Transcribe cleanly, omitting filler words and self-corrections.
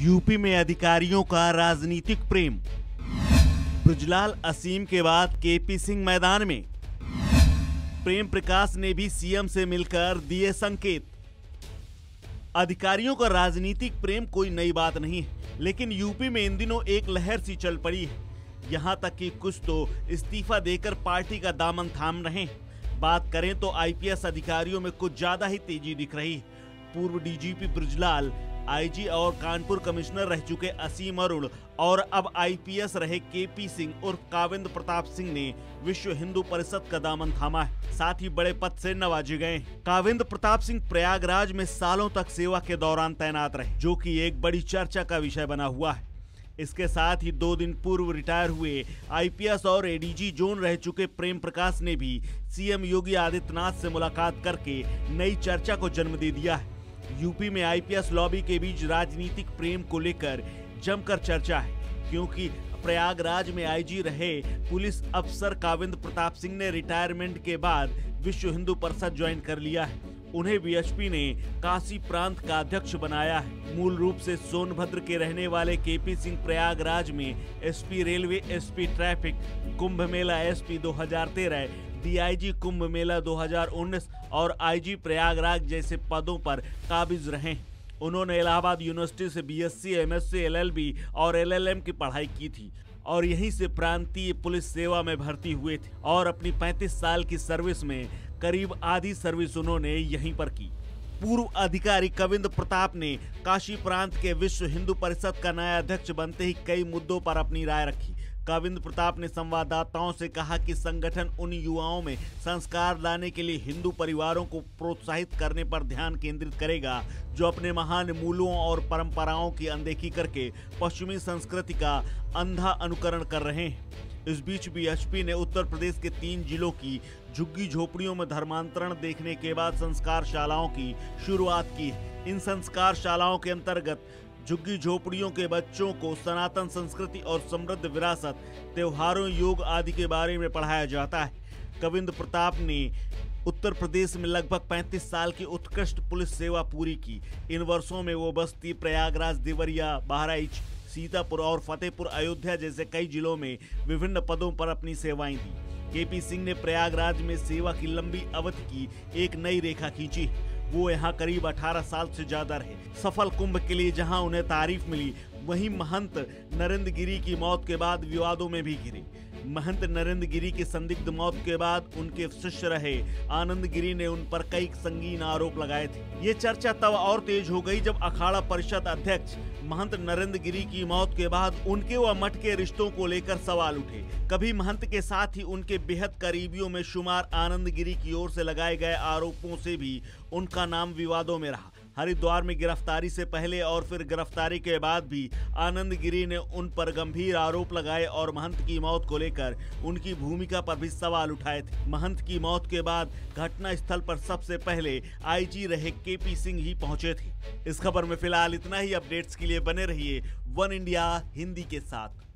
UP में अधिकारियों का राजनीतिक प्रेम। ब्रजलाल असीम के बाद केपी सिंह मैदान में। प्रेम प्रकाश ने भी सीएम से मिलकर दिए संकेत। अधिकारियों का राजनीतिक प्रेम कोई नई बात नहीं है, लेकिन यूपी में इन दिनों एक लहर सी चल पड़ी है। यहां तक कि कुछ तो इस्तीफा देकर पार्टी का दामन थाम रहे हैं। बात करें तो आईपीएस अधिकारियों में कुछ ज्यादा ही तेजी दिख रही है। पूर्व डीजीपी ब्रजलाल, आईजी और कानपुर कमिश्नर रह चुके असीम अरुण और अब आईपीएस रहे केपी सिंह उर्फ काविंद्र प्रताप सिंह ने विश्व हिंदू परिषद का दामन थामा है। साथ ही बड़े पद से नवाजे गए। काविंद्र प्रताप सिंह प्रयागराज में सालों तक सेवा के दौरान तैनात रहे, जो कि एक बड़ी चर्चा का विषय बना हुआ है। इसके साथ ही 2 दिन पूर्व रिटायर हुए आईपीएस और एडीजी जोन रह चुके प्रेम प्रकाश ने भी सीएम योगी आदित्यनाथ से मुलाकात करके नई चर्चा को जन्म दे दिया है। यूपी में आईपीएस लॉबी के बीच राजनीतिक प्रेम को लेकर जमकर चर्चा है, क्योंकि प्रयागराज में आईजी रहे पुलिस अफसर काविंद्र प्रताप सिंह ने रिटायरमेंट के बाद विश्व हिंदू परिषद ज्वाइन कर लिया है। उन्हें बीएचपी ने काशी प्रांत का अध्यक्ष बनाया है। मूल रूप से सोनभद्र के रहने वाले केपी सिंह प्रयागराज में SP railway, SP traffic, Kumbh Mela SP 2013, DIG Kumbh Mela 2019 और आईजी प्रयागराज जैसे पदों पर काबिज रहे। उन्होंने इलाहाबाद यूनिवर्सिटी से बीएससी, एमएससी, एलएलबी और एलएलएम की पढ़ाई की थी और यहीं से प्रांतीय पुलिस सेवा में भर्ती हुए थे और अपनी 35 साल की सर्विस में करीब आधी सर्विस उन्होंने यहीं पर की। पूर्व अधिकारी काविंद्र प्रताप ने काशी प्रांत के विश्व हिंदू परिषद का नया अध्यक्ष बनते ही कई मुद्दों पर अपनी राय रखी। काविंद्र प्रताप ने संवाददाताओं से कहा कि संगठन उन युवाओं में संस्कार लाने के लिए हिंदू परिवारों को प्रोत्साहित करने पर ध्यान केंद्रित करेगा, जो अपने महान मूल्यों और परंपराओं की अनदेखी करके पश्चिमी संस्कृति का अंधा अनुकरण कर रहे हैं। इस बीच बीएचपी ने उत्तर प्रदेश के 3 जिलों की झुग्गी झोपड़ियों में धर्मांतरण देखने के बाद संस्कार शालाओं की शुरुआत की है। इन संस्कार शालाओं के अंतर्गत झुग्गी झोपड़ियों के बच्चों को सनातन संस्कृति और समृद्ध विरासत, त्योहारों, योग आदि के बारे में पढ़ाया जाता है। काविंद्र प्रताप ने उत्तर प्रदेश में लगभग 35 साल की उत्कृष्ट पुलिस सेवा पूरी की। इन वर्षों में वो बस्ती, प्रयागराज, देवरिया, बहराइच, सीतापुर और फतेहपुर अयोध्या जैसे कई जिलों में विभिन्न पदों पर अपनी सेवाएं दी। केपी सिंह ने प्रयागराज में सेवा की लंबी अवधि की एक नई रेखा खींची। वो यहाँ करीब 18 साल से ज्यादा रहे। सफल कुंभ के लिए जहाँ उन्हें तारीफ मिली, वहीं महंत नरेंद्र गिरी की मौत के बाद विवादों में भी घिरे। महंत नरेंद्र गिरी की संदिग्ध मौत के बाद उनके शिष्य रहे आनंद गिरी ने उन पर कई संगीन आरोप लगाए थे। ये चर्चा तब और तेज हो गई जब अखाड़ा परिषद अध्यक्ष महंत नरेंद्र गिरी की मौत के बाद उनके व मठ के रिश्तों को लेकर सवाल उठे। कभी महंत के साथ ही उनके बेहद करीबियों में शुमार आनंद गिरी की ओर से लगाए गए आरोपों से भी उनका नाम विवादों में रहा। हरिद्वार में गिरफ्तारी से पहले और फिर गिरफ्तारी के बाद भी आनंद गिरी ने उन पर गंभीर आरोप लगाए और महंत की मौत को लेकर उनकी भूमिका पर भी सवाल उठाए थे। महंत की मौत के बाद घटना स्थल पर सबसे पहले आईजी रहे केपी सिंह ही पहुंचे थे। इस खबर में फिलहाल इतना ही। अपडेट्स के लिए बने रहिए वन इंडिया हिंदी के साथ।